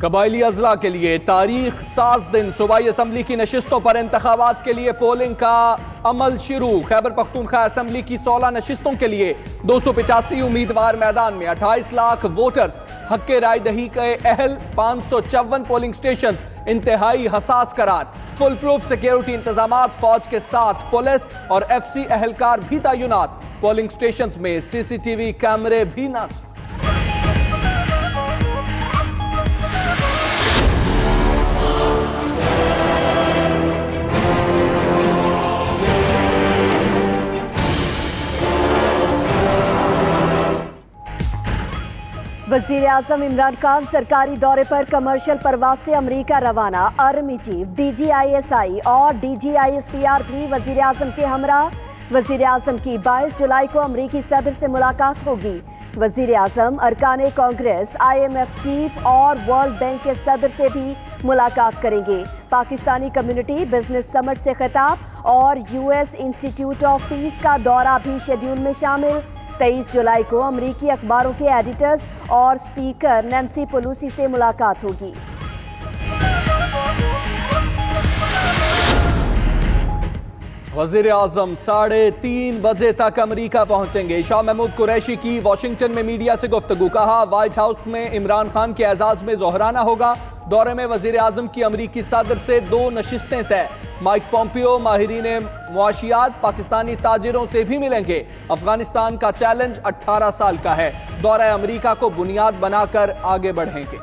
कबायली अजला के लिए तारीख साज दिन सूबाई असम्बली की नशिस्तों पर इंतखाबात के लिए पोलिंग का अमल शुरू। खैबर पख्तूनख्वा असम्बली की 16 नशिस्तों के लिए 285 उम्मीदवार मैदान में, 28 लाख वोटर्स हक राय दही के अहल, 554 पोलिंग स्टेशन इंतहाई हसास करार। फुल प्रूफ सिक्योरिटी इंतजामात, फौज के साथ पुलिस और FC एहलकार भी तैनात। पोलिंग स्टेशन में CCTV कैमरे भी नस्ब। वजीर आजम इमरान खान सरकारी दौरे पर कमर्शियल परवाज से अमरीका रवाना। आर्मी चीफ, DGISI और DGISPR भी वजीर आजम के हमरा। वजीर आजम की 22 जुलाई को अमरीकी सदर से मुलाकात होगी। वजीर आजम अरकान कांग्रेस, IMF चीफ और वर्ल्ड बैंक के सदर से भी मुलाकात करेंगे। पाकिस्तानी कम्युनिटी बिजनेस समिट से खिताब और US इंस्टीट्यूट ऑफ पीस का दौरा भी शेड्यूल में शामिल। 23 जुलाई को अमरीकी अखबारों के एडिटर्स और स्पीकर नैन्सी पेलोसी से मुलाकात होगी। वजीर आजम 3:30 बजे तक अमरीका पहुंचेंगे। शाह महमूद कुरैशी की वाशिंगटन में मीडिया से गुफ्तगू। कहा, व्हाइट हाउस में इमरान खान के एजाज में जोहराना होगा। दौरे में वजीर आजम की अमरीकी सदर से 2 नशिस्तें तय। माइक पोम्पियो माहिरीन मुआशियात, पाकिस्तानी ताजिरों से भी मिलेंगे। अफगानिस्तान का चैलेंज 18 साल का है। दौरा अमरीका को बुनियाद बनाकर आगे बढ़ेंगे।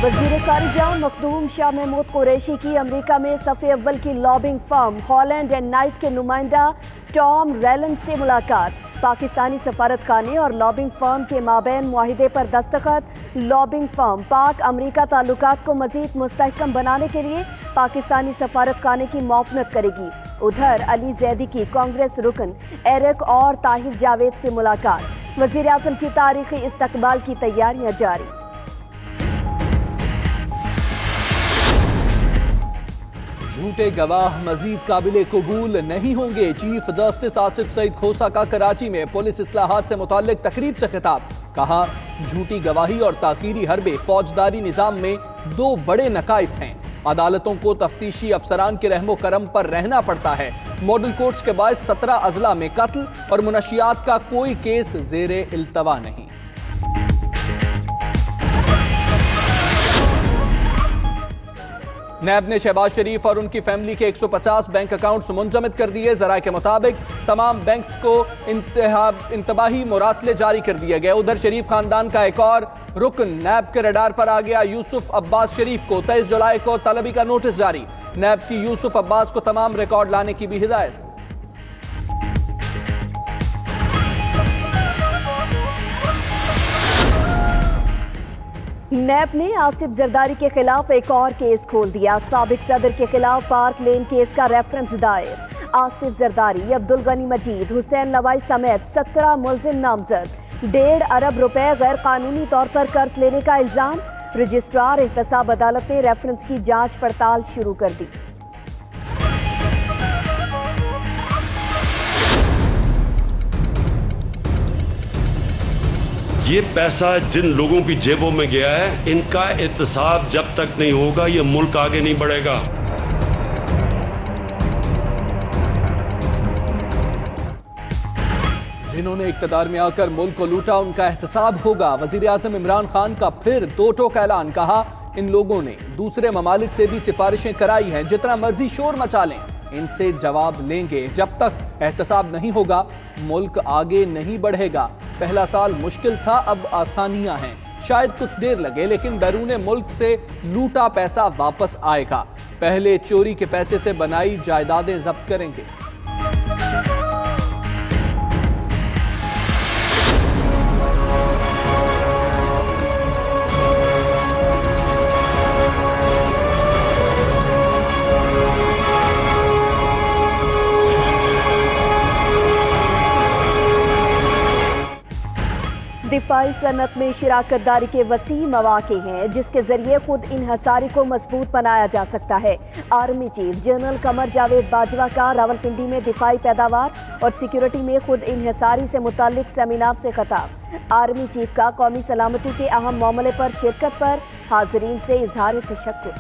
वज़ीर ख़ारिजा मखदूम शाह महमूद कुरैशी की अमरीका में सफ़े अव्वल की lobbying firm Holland and night के नुमाइंदा टॉम रेलैंड से मुलाकात। पाकिस्तानी सफारत खाने और लॉबिंग फर्म के माबैन मुआहिदे पर दस्तखत। लॉबिंग फर्म पाक अमरीका ताल्लुकात को मजीद मुस्तहकम बनाने के लिए पाकिस्तानी सफारत खाने की मुआवनत करेगी। उधर अली जैदी की कांग्रेस रुकन एरिक और ताहिर जावेद से मुलाकात। वज़ीर आज़म की तारीखी इस्तकबाल की तैयारियां जारी। झूठे गवाह मजीद काबिले कबूल नहीं होंगे। चीफ जस्टिस आसिफ सईद खोसा का कराची में पुलिस इस्लाहात से मुताल्लिक तकरीब से खिताब। कहा, झूठी गवाही और ताखीरी हरबे फौजदारी निजाम में 2 बड़े नकाइस हैं। अदालतों को तफ्तीशी अफसरान के रहमो करम पर रहना पड़ता है। मॉडल कोर्ट्स के बाद 17 अजला में कत्ल और मुनशियात का कोई केस जेरे इल्तवा नहीं। नैब ने शहबाज शरीफ और उनकी फैमिली के 150 बैंक अकाउंट्स मुंजमद कर दिए। जराये के मुताबिक तमाम बैंक्स को इंतबाही मुरासले जारी कर दिए गए। उधर शरीफ खानदान का एक और रुकन नैब के रडार पर आ गया। यूसुफ अब्बास शरीफ को 23 जुलाई को तलबी का नोटिस जारी। नैब की यूसुफ अब्बास को तमाम रिकॉर्ड लाने की भी हिदायत। नैब ने आसिफ जरदारी के खिलाफ एक और केस खोल दिया। साबिक सदर के खिलाफ पार्क लेन केस का रेफरेंस दायर। आसिफ जरदारी, अब्दुल गनी मजीद, हुसैन लवाई समेत 17 मुलजिम नामजद। 1.5 अरब रुपए गैर कानूनी तौर पर कर्ज लेने का इल्जाम। रजिस्ट्रार एहतसाब अदालत ने रेफरेंस की जांच पड़ताल शुरू कर दी। ये पैसा जिन लोगों की जेबों में गया है, इनका एहतसाब जब तक नहीं होगा ये मुल्क आगे नहीं बढ़ेगा। जिन्होंने इक्तदार में आकर मुल्क को लूटा, उनका एहतसाब होगा। वजीर आज़म इमरान खान का फिर 2 टोक ऐलान। कहा, इन लोगों ने दूसरे ममालिक से भी सिफारिशें कराई हैं। जितना मर्जी शोर मचा लें, इनसे जवाब लेंगे। जब तक एहतसाब नहीं होगा, मुल्क आगे नहीं बढ़ेगा। पहला साल मुश्किल था, अब आसानियां हैं। शायद कुछ देर लगे, लेकिन बैरून मुल्क से लूटा पैसा वापस आएगा। पहले चोरी के पैसे से बनाई जायदादें जब्त करेंगे। स्पाई सनत में शिराकत दारी के वसी मौके हैं जिसके जरिए खुद इन्हसारी को मजबूत बनाया जा सकता है। Army chief general Qamar Javed Bajwa का रावलपिंडी में दिफाई पैदावार और सिक्योरिटी में खुद इन्हसारी से मुताल्लिक सेमिनार से खिताब। आर्मी चीफ का कौमी सलामती के अहम मामले पर शिरकत पर हाजरीन से इजहार तशक्कुर।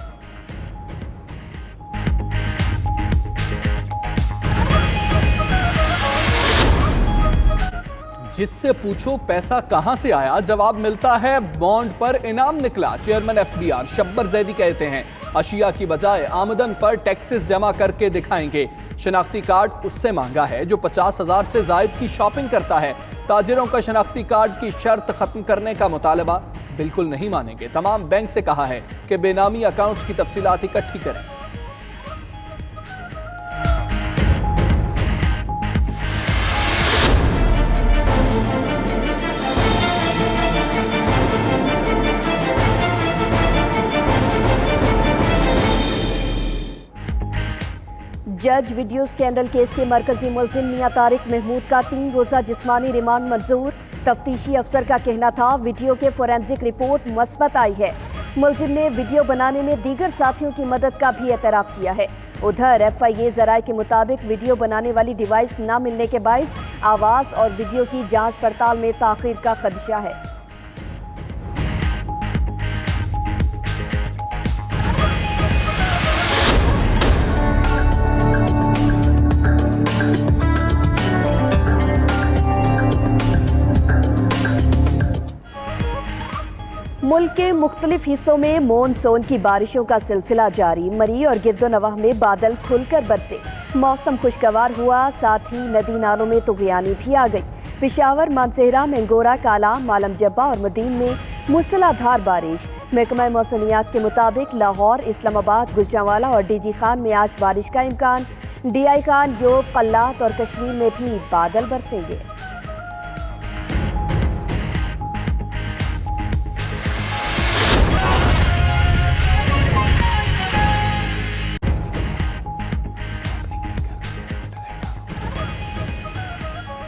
जिससे पूछो पैसा कहां से आया, जवाब मिलता है बॉन्ड पर इनाम निकला। चेयरमैन FDR शब्बर जैदी कहते हैं अशिया की बजाय आमदन पर टैक्सेस जमा करके दिखाएंगे। शनाख्ती कार्ड उससे महंगा है जो 50,000 से जायद की शॉपिंग करता है। ताजिरों का शनाख्ती कार्ड की शर्त खत्म करने का मुतालबा बिल्कुल नहीं मानेंगे। तमाम बैंक से कहा है कि बेनामी अकाउंट्स की तफसीलात इकट्ठी करें। जज वीडियो स्कैंडल केस के मरकजी मुलजिम मियां तारिक महमूद का 3 रोजा जिस्मानी रिमांड मंजूर। तफ्तीशी अफसर का कहना था वीडियो के फोरेंसिक रिपोर्ट मस्बत आई है। मुलजिम ने वीडियो बनाने में दीगर साथियों की मदद का भी एतराफ किया है। उधर FIA जराये के मुताबिक वीडियो बनाने वाली डिवाइस न मिलने के बाइस आवाज़ और वीडियो की जांच पड़ताल में ताख़ीर का खदशा है। मुल्क के मुख्तलिफ हिस्सों में मॉनसून की बारिशों का सिलसिला जारी। मरी और गिरदोनवाह में बादल खुलकर बरसे, मौसम खुशगवार हुआ, साथ ही नदी नालों में तुगयानी भी आ गई। पेशावर, मानसेहरा, मेंगोरा, काला, मालम जब्बा और मदीन में मूसलाधार बारिश। महकमा मौसमियात के मुताबिक लाहौर, इस्लामाबाद, गुजरांवाला और DG खान में आज बारिश का इम्कान। DI खान, योब, कल्लात और कश्मीर में भी बादल बरसेंगे।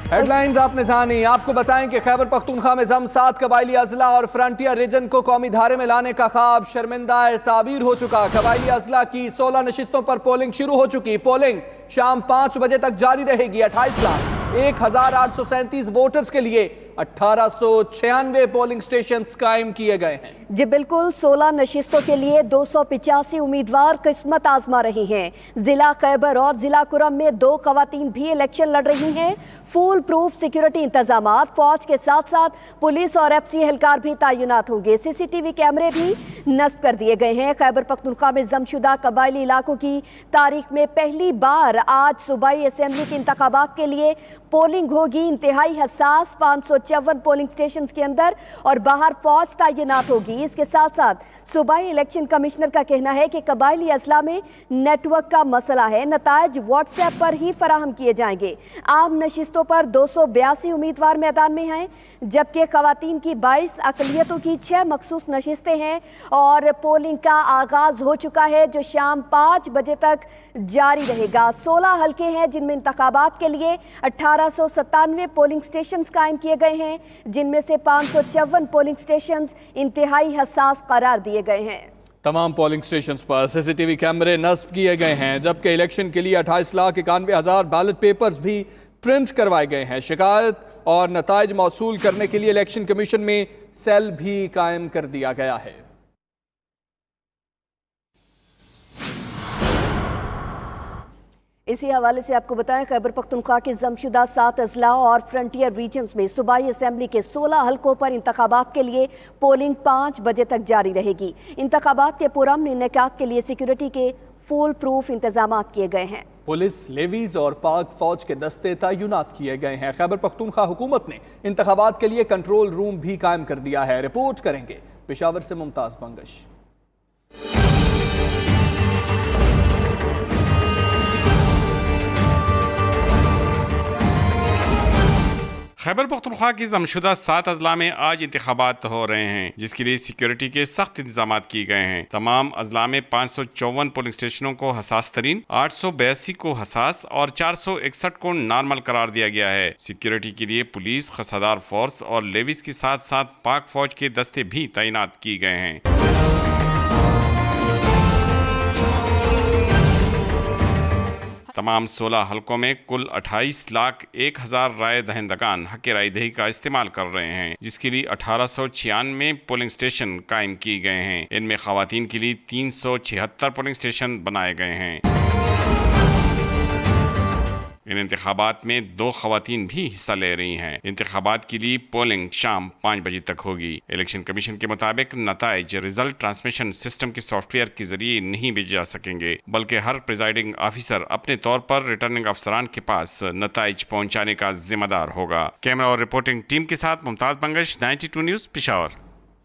हेडलाइंस आपने जानी। आपको बताएं कि खैबर पख्तूनख्वा में जम 7 कबायली अजला और फ्रंटियर रीजन को कौमी धारे में लाने का ख्वाब शर्मिंदा ताबीर हो चुका। कबायली अजला की 16 नशिस्तों पर पोलिंग शुरू हो चुकी। पोलिंग शाम 5 बजे तक जारी रहेगी। 28,01,837 वोटर्स के लिए 1896 पोलिंग स्टेशन कायम किए गए हैं। जी बिल्कुल, 16 नशिस्तों के लिए 285 उम्मीदवार किस्मत आजमा रही हैं। जिला खैबर और जिला कुरम में 2 खवातीन भी इलेक्शन लड़ रही हैं। फुल प्रूफ सिक्योरिटी इंतजामात, फौज के साथ साथ पुलिस और FCA एहलकार भी तैनात होंगे। CCTV कैमरे भी नस्ब कर दिए गए हैं। खैबर पख्तूनख्वा में जमशुदा कबायली इलाकों की तारीख में पहली बार आज सूबाई असेंबली के इंतखाबात के लिए पोलिंग होगी। इंतहाई हसास 554 पोलिंग स्टेशन के अंदर और बाहर फौज तैनात होगी। इसके साथ साथ सूबाई इलेक्शन कमिश्नर का कहना है कि कबायली अजला में नेटवर्क का मसला है, नतायज WhatsApp पर ही फराहम किए जाएंगे। आम नशिस्तों पर 282 उम्मीदवार मैदान में हैं, जबकि खवातीन की 22 अकलियतों की 6 मखसूस नशिस्तें हैं और पोलिंग का आगाज हो चुका है जो शाम 5 बजे तक जारी रहेगा। 16 हल्के हैं जिनमें इंतखाबात के लिए 1897 पोलिंग स्टेशन कायम किए गए हैं, जिनमें से 554 पोलिंग स्टेशन इंतहाई हसास करार दिए गए हैं। तमाम पोलिंग स्टेशन पर CCTV कैमरे नस्ब किए गए हैं, जबकि इलेक्शन के लिए 28,91,000 बैलेट पेपर्स भी प्रिंट करवाए गए हैं। शिकायत और नताइज मौसूल करने के लिए इलेक्शन कमीशन में सेल भी कायम कर दिया गया है। इसी हवाले से आपको बताएं, खैबर पख्तूनख्वा के जमशुदा 7 अजला और फ्रंटियर रीजन्स में सूबाई असेंबली के 16 हल्कों पर इंतखाबात के लिए पोलिंग 5 बजे तक जारी रहेगी। इंतखाबात के पुरअमन इनेकात के लिए सिक्योरिटी के फुल प्रूफ इंतजाम किए गए हैं। पुलिस, लेवीज और पाक फौज के दस्ते तैनात किए गए हैं। खैबर पख्तूनख्वा हुकूमत ने इंतखाबात के लिए कंट्रोल रूम भी कायम कर दिया है। रिपोर्ट करेंगे पेशावर से मुमताज बंगश। खैबर पख्तूनख्वा की जमशुदा 7 अजला में आज इंतखाबात हो रहे हैं, जिसके लिए सिक्योरिटी के सख्त इंतजाम किए गए हैं। तमाम अजला में 554 पोलिंग स्टेशनों को हसास तरीन, 882 को हसास और 461 को नॉर्मल करार दिया गया है। सिक्योरिटी के लिए पुलिस, खसादार फोर्स और लेविस के साथ साथ पाक फौज के दस्ते भी तैनात किए गए हैं। तमाम 16 हलकों में कुल 28,01,000 राय दहिंदगान हक राय दही का इस्तेमाल कर रहे हैं, जिसके लिए 1896 पोलिंग स्टेशन कायम किए गए हैं। इनमें खवातीन के लिए 376 पोलिंग स्टेशन बनाए गए हैं। इन इंतखाबात में 2 खवातीन भी हिस्सा ले रही हैं। इंतखाबात के लिए पोलिंग शाम 5 बजे तक होगी। इलेक्शन कमीशन के मुताबिक नताइज रिजल्ट ट्रांसमिशन सिस्टम के सॉफ्टवेयर के जरिए नहीं भेजे जा सकेंगे, बल्कि हर प्रिजाइडिंग ऑफिसर अपने तौर पर रिटर्निंग अफसरान के पास नताइज पहुंचाने का जिम्मेदार होगा। कैमरा और रिपोर्टिंग टीम के साथ मुमताज बंगश, 92 न्यूज़, पेशावर।